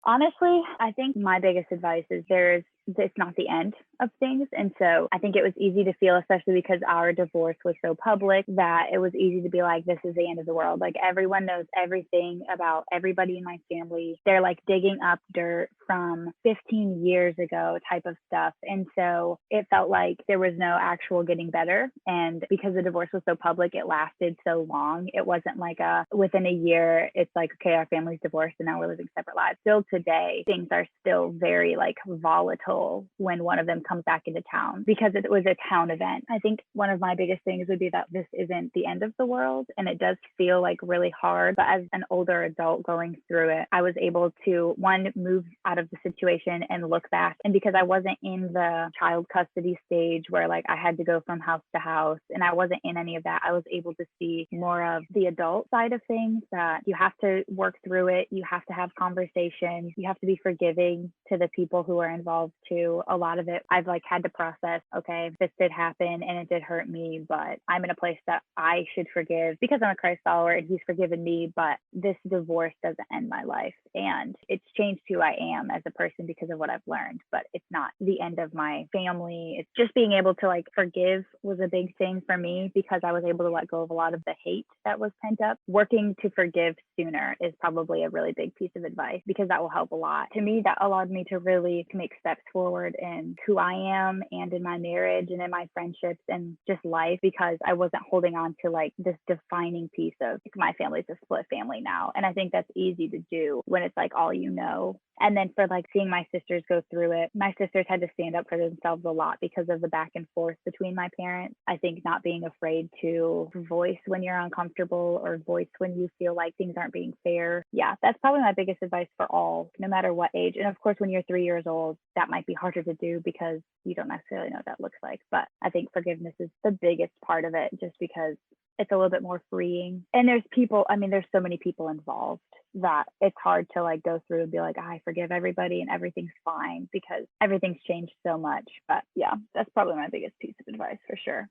Honestly, I think my biggest advice is it's not the end of things. And so I think it was easy to feel, especially because our divorce was so public, that it was easy to be like, this is the end of the world. Like everyone knows everything about everybody in my family. They're like digging up dirt from 15 years ago type of stuff. And so it felt like there was no actual getting better. And because the divorce was so public, it lasted so long. It wasn't like within a year, it's like, okay, our family's divorced and now we're living separate lives. Still today, things are still very like volatile when one of them comes back into town because it was a town event. I think one of my biggest things would be that this isn't the end of the world, and it does feel like really hard. But as an older adult going through it, I was able to, one, move out of the situation and look back. And because I wasn't in the child custody stage where like I had to go from house to house and I wasn't in any of that, I was able to see more of the adult side of things, that you have to work through it. You have to have conversations. You have to be forgiving to the people who are involved too. A lot of it I've like had to process, okay, this did happen and it did hurt me, but I'm in a place that I should forgive because I'm a Christ follower and he's forgiven me. But this divorce doesn't end my life, and it's changed who I am as a person because of what I've learned, but it's not the end of my family. It's just being able to like forgive was a big thing for me because I was able to let go of a lot of the hate that was pent up. Working to forgive sooner is probably a really big piece of advice because that will help a lot. To me, that allowed me to really make steps forward in who I am and in my marriage and in my friendships and just life, because I wasn't holding on to like this defining piece of like, my family's a split family now. And I think that's easy to do when it's like all you know. And then for like seeing my sisters go through it, my sisters had to stand up for themselves a lot because of the back and forth between my parents. I think not being afraid to voice when you're uncomfortable or voice when you feel like things aren't being fair. Yeah, that's probably my biggest advice for all, no matter what age. And of course, when you're 3 years old, that might be harder to do because you don't necessarily know what that looks like. But I think forgiveness is the biggest part of it just because it's a little bit more freeing. And there's people, I mean, there's so many people involved that it's hard to like go through and be like, I forgive everybody and everything's fine because everything's changed so much. But yeah, that's probably my biggest piece of advice for sure.